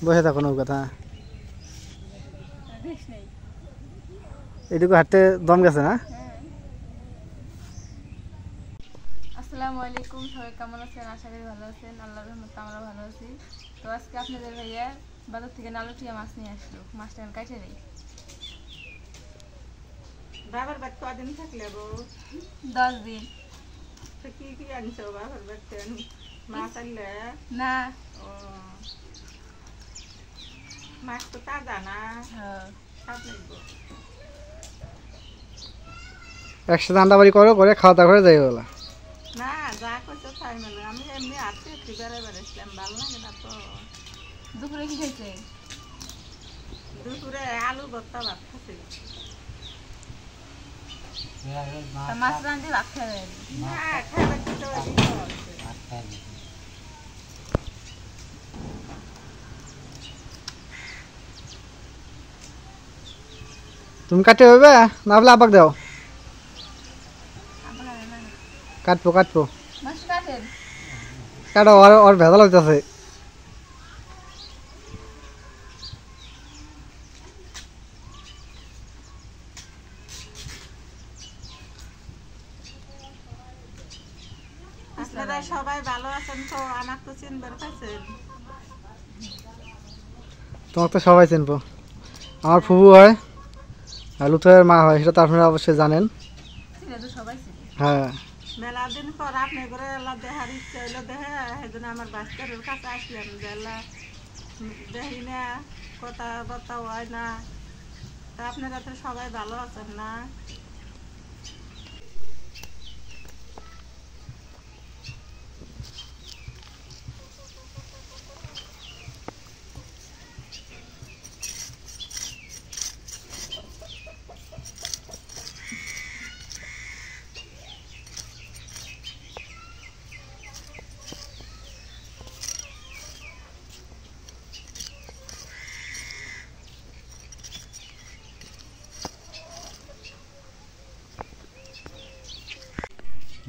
বসে থাকো নৌকাতে। হ্যাঁ এটুকু হাঁটতে দম গেছে না? আসসালামু আলাইকুম, সবাই কেমন আছেন? আশা করি ভালো আছেন। আল্লাহর রহমতে আমরা ভালো আছি। তো আজকে আপনাদের ভাইয়া বাজার থেকে নালুটিয়া মাছ নিয়ে আসলো। মাছটা আমি কাটে নেই। বাবার বাড়ি কদিন থাকলে বউ? 10 দিন। তো কি কি আনছো বাবার বাড়িতে? মাছ আনলে না? ও মাছ তো তাজা না? হ্যাঁ। স্বাদ লাগবে। একসাথে আন্ডাবাড়ি করো, করে খাওয়া দাওয়া করে যাই বলা। না যা করছো তাই মানে আমি এমনি আসতে একটু বেড়াইছিলাম, ভালো লাগে না তো। দুপুরে কি খাইছে? দুপুরে আলু ভর্তা ভাত খাচ্ছি। মাছ রাঁধে ভাত খাবে না খাবার দিতে তুমি কাটতে হবে না বলে আবাক দাও। কাটবো কাটবো মাছ কাটেন। কাটো, ওর ভেজাল হইতেছে। আপনারা সবাই ভালো আছেন তো? আমার তো চিনবার পাইছেন। তোমার তো সবাই চিনবো। আমার ফুবু হয় আর লুথের মা হয়, সেটা তো আপনারা অবশ্যই জানেন। হ্যাঁ মেলা দিন পর আপনি করে এলা দেখার ইচ্ছা হইলো, দেখে সেদিন আমার বাচ্চাদের কাছে আসলাম, এলা দেখি না, কথা হয় না। তা আপনারা তো সবাই ভালো আছেন না?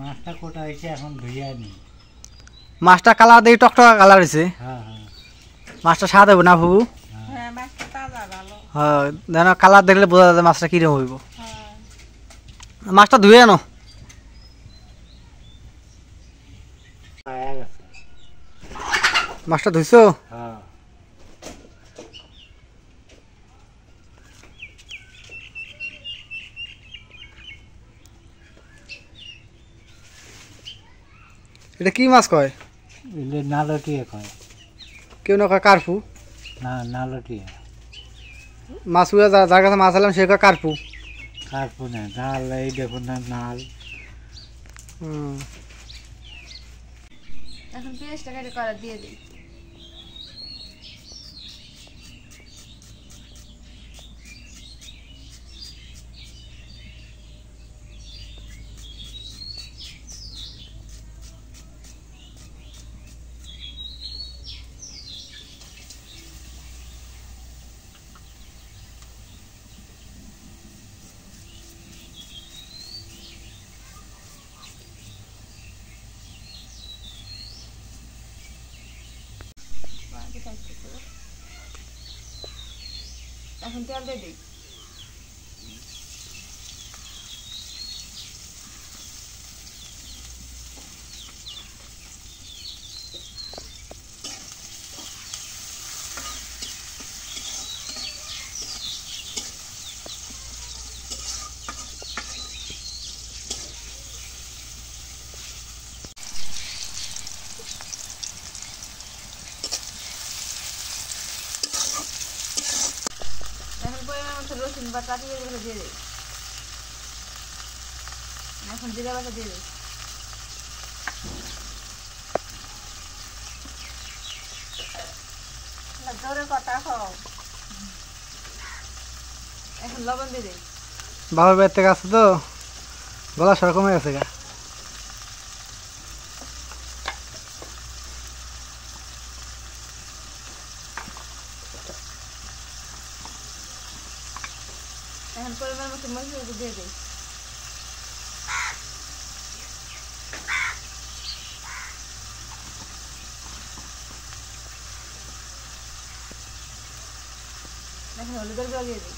মাছটা কোটা হয়েছে, এখন ধুইয়া নি। মাছটা কালার দিয়ে টকটকা কালার হয়েছে। হ্যাঁ হ্যাঁ মাছটা স্বাদ হবে না ফুবু? হ্যাঁ মাছটা তাজা ভালো। হ্যাঁ যেন কালার দেখলে বোঝা যায় মাছটা কিরকম হইব। হ্যাঁ মাছটা ধুয়ে আনো। পায়া গেছে। মাছটা ধুইছো? হ্যাঁ এটা কি মাছ কয়? এলে নালটিয়া কয়। কেউ না কয় কার্পু। না নালটিয়া। মাছ উড়ে যার কাছে মাছ আনলাম সে কয় কার্পু। কার্পু না, নাল। এই দেখুন না নাল। এখন পেঁয়াজটা কেটে কড়া দিয়ে দিই। এখন তেল দিয়ে দিই। এখন পরিমাণ মতো রসুন বাটা দিয়ে দিয়ে দিই। এখন জিরা বাটা দিয়ে দিই। জোরে কথা হোক। এখন লবণ দিয়ে দিই। বাবার বাড়ির থেকে আসছে তো গলা সর কমে গেছে গা। এখন পরিমাণ মতো মরিচ দিয়ে দিই। এখন হলুদের গুঁড়া দিয়ে দিই।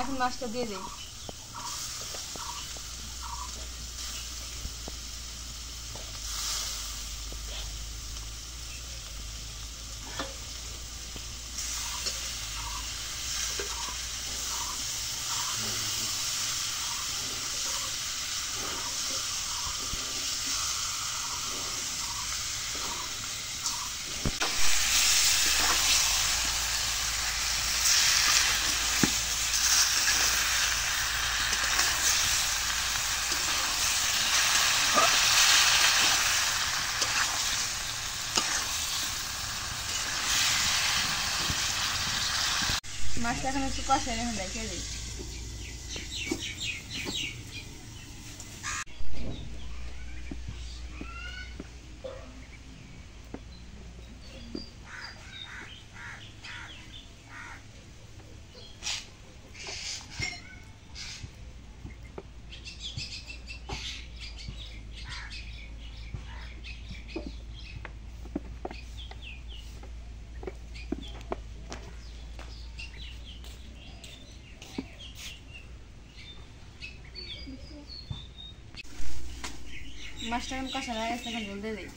এখন মাছটা দিয়ে দিই। মাছটা এখন একটু কষাই এখন রেখে দিই। মাছটা এখন কষানো হয়ে গেছে, এখন জল দিয়ে দিই।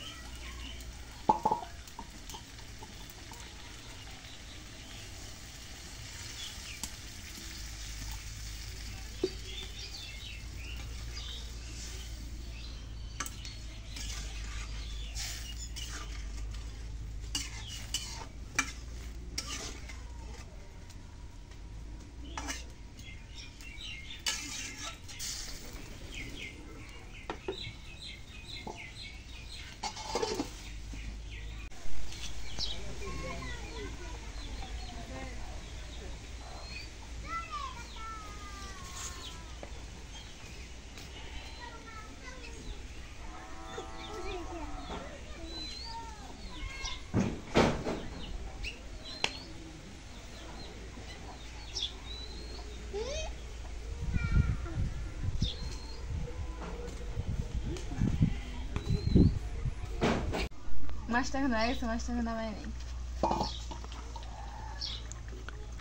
মাছটা এখন হয়ে গেছে, মাছটা এখন নামাই নেই।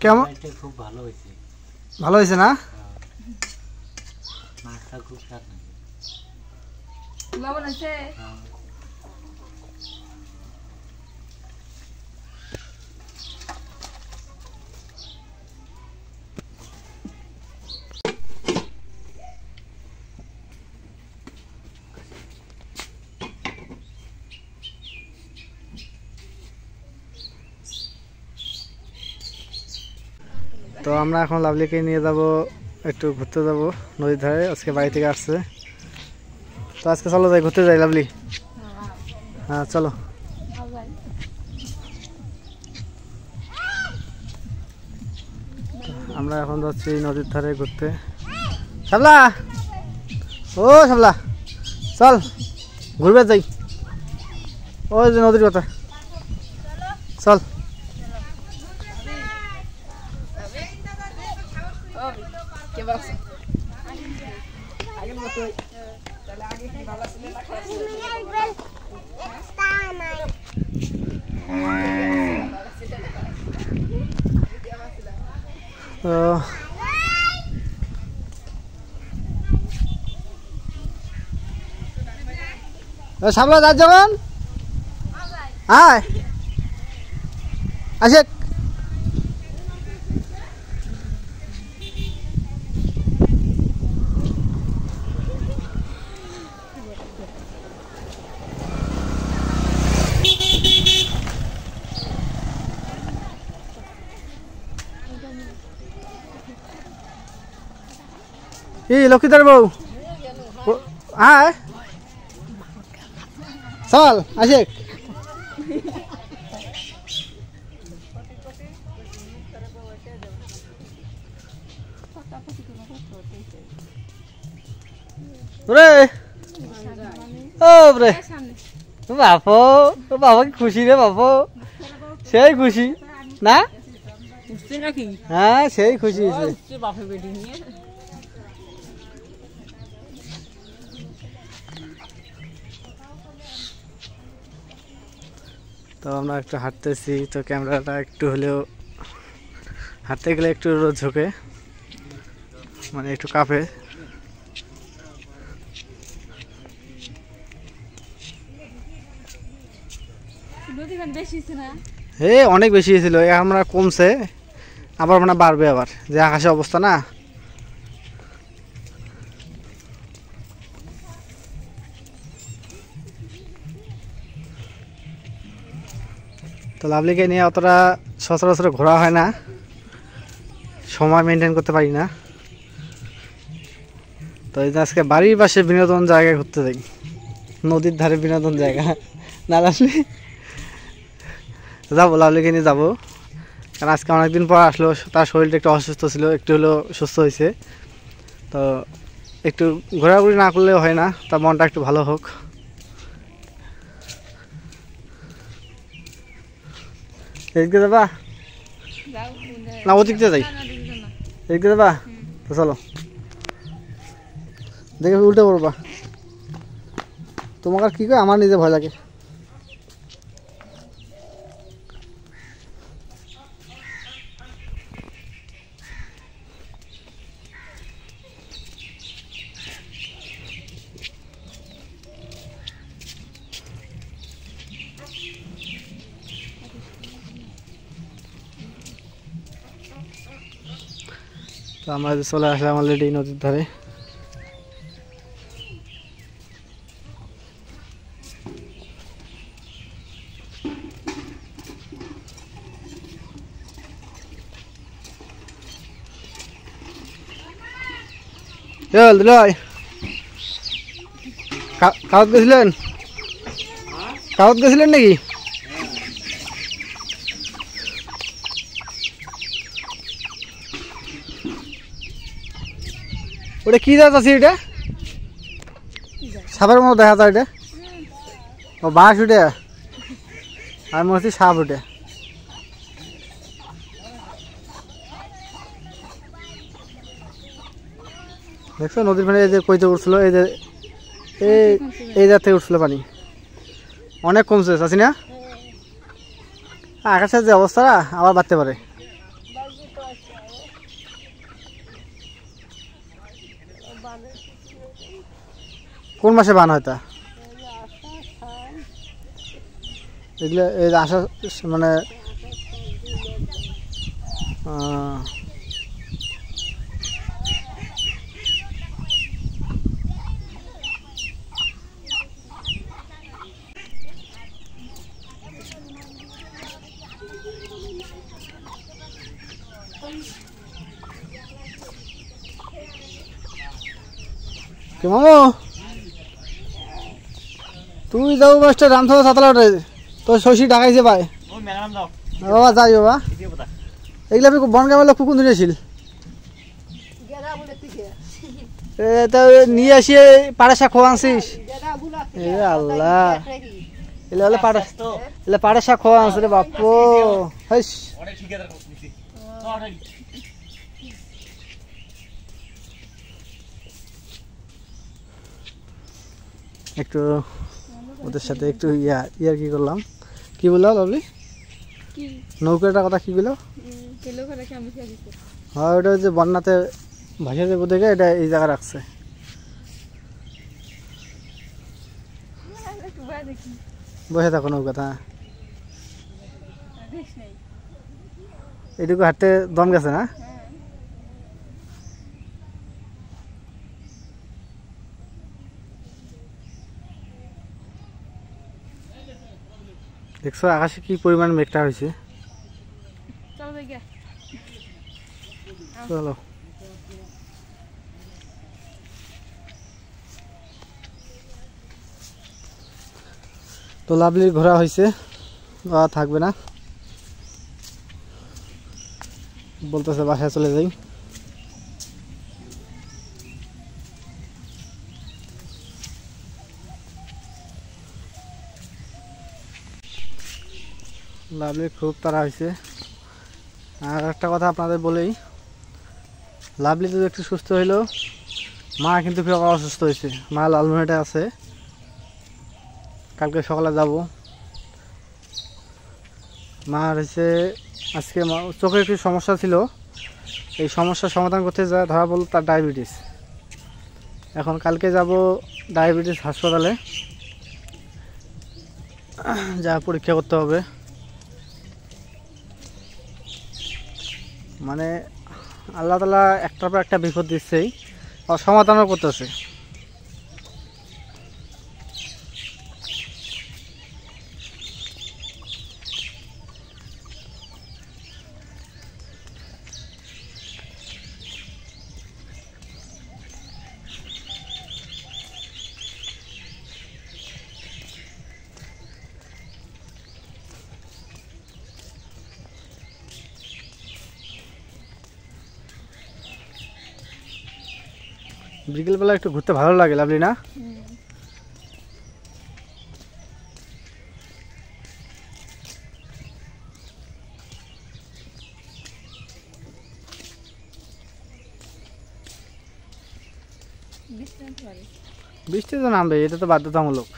কেমন? খুব ভালো হয়েছে। ভালো হয়েছে না? মাছটা খুব স্বাদ লাগে। লবণ আছে? তো আমরা এখন লাভলিকে নিয়ে যাব, একটু ঘুরতে যাব নদীর ধারে। আজকে বাড়ি থেকে আসছে, তো আজকে চলো যাই, ঘুরতে যাই লাভলি। হ্যাঁ চলো। আমরা এখন যাচ্ছি নদীর ধারে ঘুরতে। শাবলা, ও শাবলা, চল ঘুরবে যাই, ওই যে নদীর কথা, চল। শাবলা যার যখন আয় আসে। এই লক্ষ্মীদার বউ আয়, চল আসে। ওরে ও রে বাপো ও বাবা কি খুশি রে বাপো সেই খুশি না হ্যাঁ সেই খুশি হয়েছে তো আমরা একটু হাঁটতেছি তো ক্যামেরাটা একটু হলেও হাঁটতে গেলে একটু রোদ ঝোঁকে মানে একটু কাঁপে অনেক বেশি ছিল আমরা কমছে আবার মানে বাড়বে আবার যে আকাশে অবস্থা না তো লাভলিকে নিয়ে অতটা সচরাচর ঘোরা হয় না সময় মেনটেন করতে পারি না তো এই আজকে বাড়ির পাশে বিনোদন জায়গায় ঘুরতে যাই নদীর ধারে বিনোদন জায়গা না লাভলি যাবো লাভলিকে নিয়ে যাবো কারণ আজকে অনেকদিন পর আসলো তার শরীরটা একটু অসুস্থ ছিল একটু হলেও সুস্থ হয়েছে তো একটু ঘোরাঘুরি না করলেও হয় না তার মনটা একটু ভালো হোক এদিকে যাবা না ওদিক দিয়ে যাই এদিকে যাবা তো চলো দেখে উল্টে পড়বা তোমাকে আর কি করে আমার নিজে ভয় লাগে তো আমরা চলে আসলাম অলরেডি নদীর ধারে কাউত গেছিলেন নাকি ওটা কি জাত আছে এটা সাপের মতো দেখা যায় এটা ও বাঁশ উঠে আর মনে হচ্ছে সাপ উঠে দেখছো নদীর পানি এই যে কইতে উঠছিল এই যে এই জাত থেকে উঠছিল পানি অনেক কমছে চাষি না আকাশের যে অবস্থা আবার বাড়তে পারে কোন মাসে বান হয় তা এগুলো এই আসা মানে কি মামু তুই যাও মাস্টার রামথা সাতলাটে তোর শশী ডাকাইছে ভাই বাবা যাই বাবা এগুলো আপনি বন গ্রামের লোক কোন দিনেছিল নিয়ে আসিয়ে পাড়াশা খোয়া আনছিস আল্লাহ এলে হলে পাড়াশা খোয়া আনছে রে বাপু একটু ওদের সাথে একটু ইয়ার কি করলাম কি বললাম লাভলি নৌকাটার কথা কি বললো হ্যাঁ ওটা যে বন্যাতে ভাসিয়ে দেবো দেখে এটা এই জায়গা রাখছে বসে থাকো নৌকাটা এইটুকু হাঁটতে দম গেছে না দেখছো আকাশে কি পরিমাণ মেঘটা হয়েছে চলো তো লাভলির ঘোরা হয়েছে থাকবে না বলতেছে বাসায় চলে যাই লাভলি খুব তাড়া হয়েছে। আর একটা কথা আপনাদের বলেই, লাভলি যদি একটু সুস্থ হইলো, মা কিন্তু খুব অসুস্থ হয়েছে। মা লালমনিরহাটে আছে, কালকে সকালে যাব। মার হয়েছে আজকে চোখে একটু সমস্যা ছিল, এই সমস্যার সমাধান করতে যা ধরা পড়ল তার ডায়াবেটিস। এখন কালকে যাব ডায়াবেটিস হাসপাতালে, যা পরীক্ষা করতে হবে। মানে আল্লাহ তাআলা একটার পর একটা বিপদ দিচ্ছেই, আর সমাধানও করতেছে। বিকেলবেলা একটু ঘুরতে ভালো লাগে লাভলি না? বৃষ্টি তো নামবে, এটা তো বাধ্যতামূলক।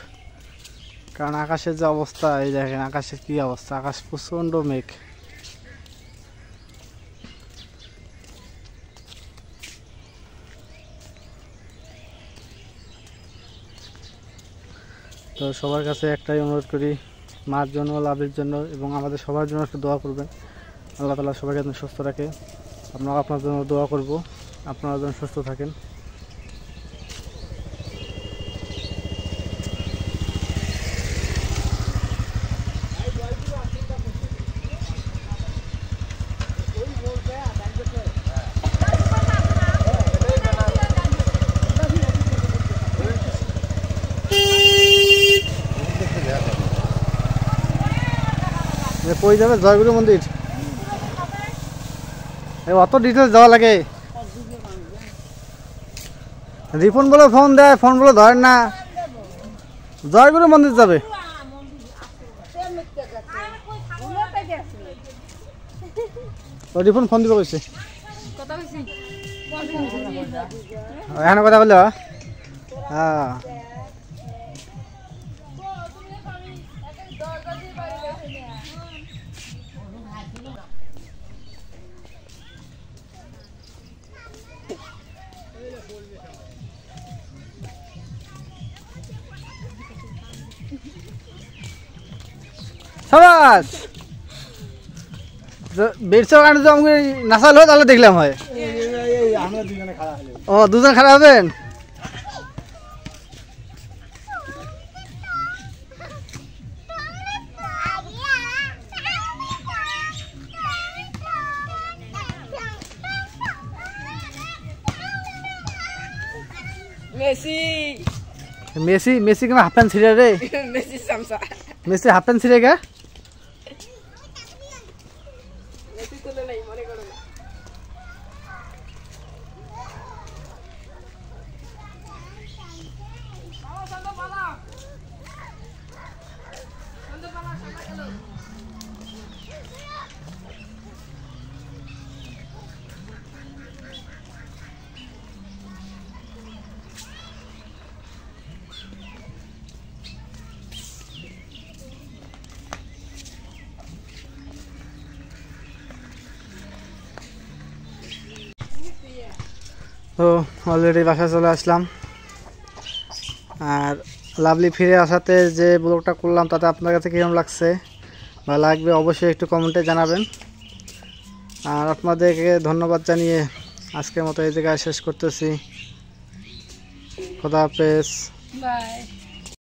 কারণ আকাশের যে অবস্থা, এই দেখেন আকাশের কি অবস্থা, আকাশ প্রচণ্ড মেঘ। তো সবার কাছে একটাই অনুরোধ করি, মার জন্য, লাভের জন্য এবং আমাদের সবার জন্য একটু দোয়া করবেন। আল্লাহ তাআলা সবাইকে যেন সুস্থ রাখে। আমরা আপনার জন্য দোয়া করব, আপনারা যেন সুস্থ থাকেন। কই যাবে? জয়গুরু মন্দির। অত ডিটেলস যাওয়া লাগে? রিফোন বলে ফোন দেয়, ফোন বলে ধরেন না। জয়গুরু মন্দির যাবে। রিফোন ফোন দিবে কইছে। এখানে কথা বললো? হ্যাঁ। সাবাস, বেরসো কারণে তো আমাকে নাচাল হয়, তাহলে দেখলাম হয়। ও দুজন খারাপ হবেন। মেসি মেসি মেসি কেন হাফ প্যান্ট ছিঁড়ে রে? মেসি সামসা মেসি হাফ প্যান্ট ছিঁড়ে গা? মেসি তুলে নাই, মনে করো না। তো অলরেডি বাসায় চলে আসলাম। আর লাভলি ফিরে আসাতে যে ব্লগটা করলাম তাতে আপনার কাছে কীরকম লাগছে বা লাগবে অবশ্যই একটু কমেন্টে জানাবেন। আর আপনাদেরকে ধন্যবাদ জানিয়ে আজকের মতো এই জায়গায় শেষ করতেছি। খোদা হাফেজ। বাই।